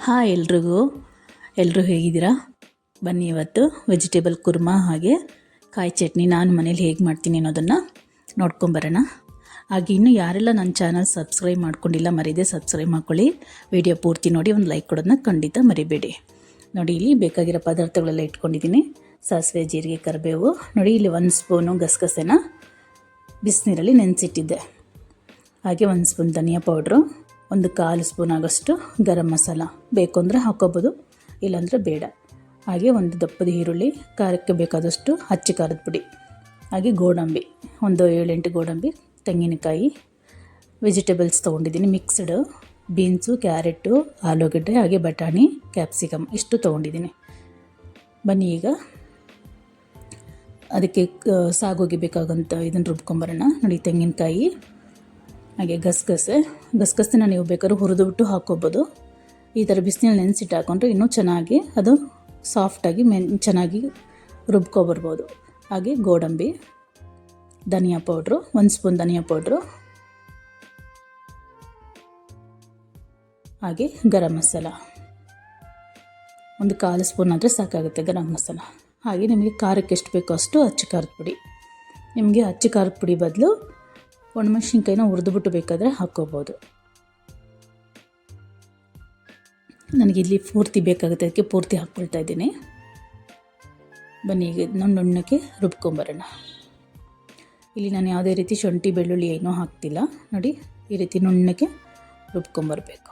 Hi ಎಲ್ಲರೂ ಹೇಗಿದ್ದೀರಾ? ಬನ್ನಿ ಇವತ್ತು ವೆಜಿಟೇಬಲ್ ಕುರ್ಮಾ ಹಾಗೆ ಕಾಯಿ ಚಟ್ನಿ ನಾನು ಮನೇಲಿ ಹೇಗೆ ಮಾಡ್ತೀನಿ ಅನ್ನೋದನ್ನು ನೋಡ್ಕೊಂಬರೋಣ. ಹಾಗೆ ಇನ್ನೂ ಯಾರೆಲ್ಲ ನನ್ನ ಚಾನಲ್ ಸಬ್ಸ್ಕ್ರೈಬ್ ಮಾಡ್ಕೊಂಡಿಲ್ಲ ಮರೀದೆ ಸಬ್ಸ್ಕ್ರೈಬ್ ಮಾಡ್ಕೊಳ್ಳಿ. ವಿಡಿಯೋ ಪೂರ್ತಿ ನೋಡಿ ಒಂದು ಲೈಕ್ ಕೊಡೋದನ್ನ ಖಂಡಿತ ಮರಿಬೇಡಿ. ನೋಡಿ ಇಲ್ಲಿ ಬೇಕಾಗಿರೋ ಪದಾರ್ಥಗಳೆಲ್ಲ ಇಟ್ಕೊಂಡಿದ್ದೀನಿ. ಸಾಸಿವೆ, ಜೀರಿಗೆ, ಕರಿಬೇವು. ನೋಡಿ ಇಲ್ಲಿ 1 ಸ್ಪೂನು ಗಸಗಸೆನ ಬಿಸಿನೀರಲ್ಲಿ ನೆನೆಸಿಟ್ಟಿದ್ದೆ. ಹಾಗೆ 1 ಸ್ಪೂನ್ ಧನಿಯಾ ಪೌಡ್ರು, 1/4 ಸ್ಪೂನ್ ಆಗೋಷ್ಟು ಗರಂ ಮಸಾಲ, ಬೇಕು ಅಂದರೆ ಹಾಕ್ಕೋಬೋದು, ಇಲ್ಲಾಂದರೆ ಬೇಡ. ಹಾಗೆ 1 ದಪ್ಪದ ಈರುಳ್ಳಿ, ಖಾರಕ್ಕೆ ಬೇಕಾದಷ್ಟು ಹಚ್ಚಿ ಖಾರದ ಪುಡಿ, ಹಾಗೆ ಗೋಡಂಬಿ, ಒಂದು 7-8 ಗೋಡಂಬಿ, ತೆಂಗಿನಕಾಯಿ, ವೆಜಿಟೇಬಲ್ಸ್ ತೊಗೊಂಡಿದ್ದೀನಿ ಮಿಕ್ಸ್ಡ್, ಬೀನ್ಸು, ಕ್ಯಾರೆಟು, ಆಲೂಗಡ್ಡೆ, ಹಾಗೆ ಬಟಾಣಿ, ಕ್ಯಾಪ್ಸಿಕಮ್ ಇಷ್ಟು ತೊಗೊಂಡಿದ್ದೀನಿ. ಬನ್ನಿ ಈಗ ಅದಕ್ಕೆ ಸಾಗೋಗಿ ಬೇಕಾಗಂತ ಇದನ್ನು ರುಬ್ಕೊಂಬರೋಣ. ನೋಡಿ ತೆಂಗಿನಕಾಯಿ, ಹಾಗೆ ಗಸಗಸೆನ ನೀವು ಬೇಕಾದ್ರೂ ಹುರಿದುಬಿಟ್ಟು ಹಾಕ್ಕೋಬೋದು. ಈ ಥರ ಬಿಸಿನೀರಲ್ಲಿ ನೆನೆಸಿಟ್ಟು ಹಾಕ್ಕೊಂಡ್ರೆ ಇನ್ನೂ ಚೆನ್ನಾಗಿ ಅದು ಸಾಫ್ಟಾಗಿ ಚೆನ್ನಾಗಿ ರುಬ್ಕೊಬರ್ಬೋದು. ಹಾಗೆ ಗೋಡಂಬಿ, ಧನಿಯಾ ಪೌಡ್ರು, 1 ಸ್ಪೂನ್ ಧನಿಯಾ ಪೌಡ್ರು, ಹಾಗೆ ಗರಂ ಮಸಾಲ 1/4 ಸ್ಪೂನ್ ಆದರೆ ಸಾಕಾಗುತ್ತೆ ಗರಂ ಮಸಾಲ. ಹಾಗೆ ನಿಮಗೆ ಖಾರಕ್ಕೆ ಎಷ್ಟು ಬೇಕೋ ಅಷ್ಟು ಅಚ್ಚ ಖಾರದ ಪುಡಿ. ನಿಮಗೆ ಅಚ್ಚ ಖಾರದ ಪುಡಿ ಬದಲು ಒಣಮೆಣಸಿನ್ಕಾಯಿನ ಹುರಿದುಬಿಟ್ಟು ಬೇಕಾದರೆ ಹಾಕ್ಕೋಬೋದು. ನನಗಿಲ್ಲಿ ಪೂರ್ತಿ ಬೇಕಾಗುತ್ತೆ, ಅದಕ್ಕೆ ಪೂರ್ತಿ ಹಾಕ್ಕೊಳ್ತಾ ಇದ್ದೀನಿ. ಬನ್ನಿ ಈಗ ನುಣ್ಣಕ್ಕೆ ರುಬ್ಕೊಂಬರೋಣ. ಇಲ್ಲಿ ನಾನು ಯಾವುದೇ ರೀತಿ ಶುಂಠಿ ಬೆಳ್ಳುಳ್ಳಿ ಏನೂ ಹಾಕ್ತಿಲ್ಲ. ನೋಡಿ ಈ ರೀತಿ ನುಣ್ಣಕ್ಕೆ ರುಬ್ಕೊಂಬರಬೇಕು.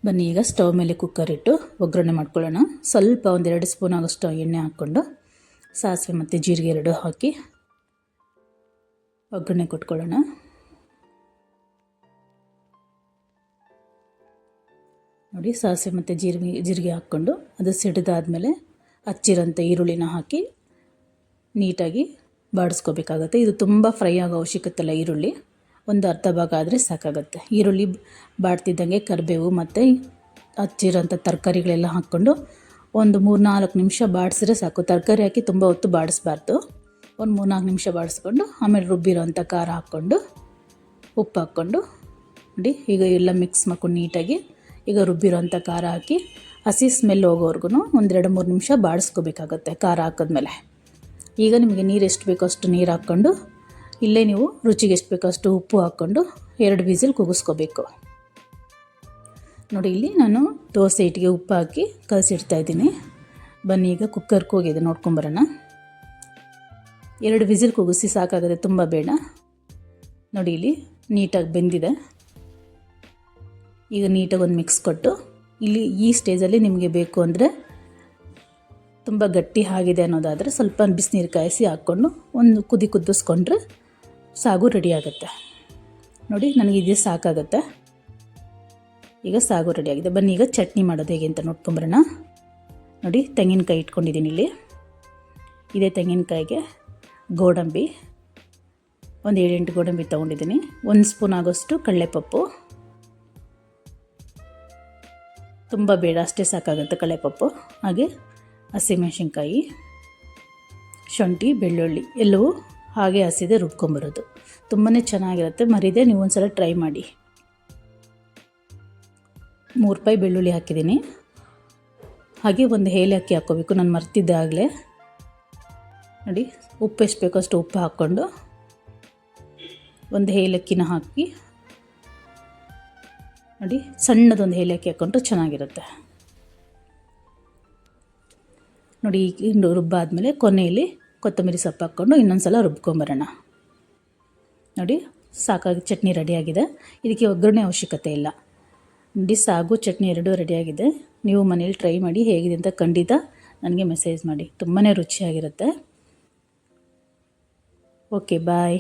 ಬನ್ನಿ ಈಗ ಸ್ಟವ್ ಮೇಲೆ ಕುಕ್ಕರ್ ಇಟ್ಟು ಒಗ್ಗರಣೆ ಮಾಡ್ಕೊಳ್ಳೋಣ. ಸ್ವಲ್ಪ 1-2 ಸ್ಪೂನ್ ಆಗೋಷ್ಟು ಎಣ್ಣೆ ಹಾಕ್ಕೊಂಡು ಸಾಸಿವೆ ಮತ್ತು ಜೀರಿಗೆ 2 ಹಾಕಿ ಒಗ್ಗರಣೆ ಕೊಟ್ಕೊಳ್ಳೋಣ. ನೋಡಿ ಸಾಸಿವೆ ಮತ್ತು ಜೀರಿಗೆ ಹಾಕ್ಕೊಂಡು ಅದು ಸಿಡಿದಾದ್ಮೇಲೆ ಹಚ್ಚಿರೋಂಥ ಈರುಳ್ಳಿನ ಹಾಕಿ ನೀಟಾಗಿ ಬಾಡಿಸ್ಕೋಬೇಕಾಗತ್ತೆ. ಇದು ತುಂಬ ಫ್ರೈ ಆಗೋ ಅವಶ್ಯಕತೆ ಇಲ್ಲ. ಈರುಳ್ಳಿ ಒಂದು ಅರ್ಧ ಭಾಗ ಆದರೆ ಸಾಕಾಗುತ್ತೆ. ಈರುಳ್ಳಿ ಬಾಡ್ತಿದ್ದಂಗೆ ಕರಿಬೇವು ಮತ್ತು ಹಚ್ಚಿರೋಂಥ ತರಕಾರಿಗಳೆಲ್ಲ ಹಾಕ್ಕೊಂಡು ಒಂದು 3-4 ನಿಮಿಷ ಬಾಡಿಸಿದ್ರೆ ಸಾಕು. ತರಕಾರಿ ಹಾಕಿ ತುಂಬ ಹೊತ್ತು ಬಾಡಿಸ್ಬಾರ್ದು. ಒಂದು 3-4 ನಿಮಿಷ ಬಾಡಿಸ್ಕೊಂಡು ಆಮೇಲೆ ರುಬ್ಬಿರೋಂಥ ಖಾರ ಹಾಕ್ಕೊಂಡು ಉಪ್ಪು ಹಾಕ್ಕೊಂಡು ನೋಡಿ ಈಗ ಎಲ್ಲ ಮಿಕ್ಸ್ ಮಾಡ್ಕೊಂಡು ನೀಟಾಗಿ ಈಗ ರುಬ್ಬಿರೋಂಥ ಖಾರ ಹಾಕಿ ಹಸಿ ಸ್ಮೆಲ್ ಹೋಗೋವರೆಗೂ 1-2-3 ನಿಮಿಷ ಬಾಡಿಸ್ಕೋಬೇಕಾಗತ್ತೆ ಖಾರ ಹಾಕಿದ್ಮೇಲೆ. ಈಗ ನಿಮಗೆ ನೀರು ಎಷ್ಟು ಬೇಕೋ ಅಷ್ಟು ನೀರು ಹಾಕ್ಕೊಂಡು ಇಲ್ಲೇ ನೀವು ರುಚಿಗೆ ಎಷ್ಟು ಬೇಕೋ ಅಷ್ಟು ಉಪ್ಪು ಹಾಕ್ಕೊಂಡು 2 ವಿಸಿಲ್ ಕೂಗಿಸ್ಕೋಬೇಕು. ನೋಡಿ ಇಲ್ಲಿ ನಾನು ದೋಸೆ ಹಿಟ್ಟಿಗೆ ಉಪ್ಪು ಹಾಕಿ ಕಲಸಿಡ್ತಾಯಿದ್ದೀನಿ. ಬನ್ನಿ ಈಗ ಕುಕ್ಕರ್ಗೆ ಹೋಗಿದೆ ನೋಡ್ಕೊಂಬರೋಣ. 2 ವಿಸಿಲ್ ಕೂಗಿಸಿ ಸಾಕಾಗುತ್ತೆ, ತುಂಬ ಬೇಡ. ನೋಡಿ ಇಲ್ಲಿ ನೀಟಾಗಿ ಬೆಂದಿದೆ. ಈಗ ನೀಟಾಗಿ ಒಂದು ಮಿಕ್ಸ್ ಕೊಟ್ಟು ಇಲ್ಲಿ ಈ ಸ್ಟೇಜಲ್ಲಿ ನಿಮಗೆ ಬೇಕು ಅಂದರೆ ತುಂಬ ಗಟ್ಟಿ ಆಗಿದೆ ಅನ್ನೋದಾದರೆ ಸ್ವಲ್ಪ ಬಿಸಿನೀರು ಕಾಯಿಸಿ ಹಾಕ್ಕೊಂಡು ಒಂದು ಕುದಿಸ್ಕೊಂಡ್ರೆ ಸಾಗು ರೆಡಿ ಆಗುತ್ತೆ. ನೋಡಿ ನನಗೆ ಇದೇ ಸಾಕಾಗುತ್ತೆ. ಈಗ ಸಾಗು ರೆಡಿಯಾಗಿದೆ. ಬನ್ನಿ ಈಗ ಚಟ್ನಿ ಮಾಡೋದು ಹೇಗೆ ಅಂತ ನೋಡ್ಕೊಂಬರೋಣ. ನೋಡಿ ತೆಂಗಿನಕಾಯಿ ಇಟ್ಕೊಂಡಿದ್ದೀನಿ ಇಲ್ಲಿ. ಇದೇ ತೆಂಗಿನಕಾಯಿಗೆ ಗೋಡಂಬಿ ಒಂದು 7-8 ಗೋಡಂಬಿ ತೊಗೊಂಡಿದ್ದೀನಿ. 1 ಸ್ಪೂನ್ ಆಗೋಷ್ಟು ಕಡಲೆಪಪ್ಪು, ತುಂಬ ಬೇಡ, ಅಷ್ಟೇ ಸಾಕಾಗುತ್ತೆ ಕಡಲೆಪಪ್ಪು. ಹಾಗೆ ಹಸಿಮೆಣಸಿನ್ಕಾಯಿ, ಶುಂಠಿ, ಬೆಳ್ಳುಳ್ಳಿ ಎಲ್ಲವೂ ಹಾಗೆ ಹಸಿದೆ ರುಬ್ಕೊಂಬರೋದು. ತುಂಬಾ ಚೆನ್ನಾಗಿರುತ್ತೆ, ಮರಿದೆ ನೀವು ಒಂದು ಸಲ ಟ್ರೈ ಮಾಡಿ. 3 ರೂಪಾಯಿ ಬೆಳ್ಳುಳ್ಳಿ ಹಾಕಿದ್ದೀನಿ. ಹಾಗೆ ಒಂದು ಏಲಕ್ಕಿ ಹಾಕ್ಕೋಬೇಕು, ನಾನು ಮರ್ತಿದ್ದೆ ಆಗಲೇ. ನೋಡಿ ಉಪ್ಪು ಎಷ್ಟು ಬೇಕೋ ಅಷ್ಟು ಉಪ್ಪು ಹಾಕ್ಕೊಂಡು ಒಂದು ಏಲಕ್ಕಿನ ಹಾಕಿ ನೋಡಿ ಸಣ್ಣದೊಂದು ಏಲಕ್ಕಿ ಹಾಕ್ಕೊಂಡ್ರೆ ಚೆನ್ನಾಗಿರುತ್ತೆ. ನೋಡಿ ಈಗ ರುಬ್ಬಾದ್ಮೇಲೆ ಕೊನೆಯಲ್ಲಿ ಕೊತ್ತಂಬರಿ ಸೊಪ್ಪು ಹಾಕ್ಕೊಂಡು ಇನ್ನೊಂದು ಸಲ ರುಬ್ಕೊಂಬರೋಣ. ನೋಡಿ ಸಾಕಾಗಿ ಚಟ್ನಿ ರೆಡಿಯಾಗಿದೆ. ಇದಕ್ಕೆ ಒಗ್ಗರಣೆ ಅವಶ್ಯಕತೆ ಇಲ್ಲ. ನೋಡಿ ಸಾಗು ಚಟ್ನಿ 2 ರೆಡಿಯಾಗಿದೆ. ನೀವು ಮನೇಲಿ ಟ್ರೈ ಮಾಡಿ, ಹೇಗಿದೆ ಅಂತ ಖಂಡಿತ ನನಗೆ ಮೆಸೇಜ್ ಮಾಡಿ. ತುಂಬಾ ರುಚಿಯಾಗಿರುತ್ತೆ. ಓಕೆ ಬಾಯ್.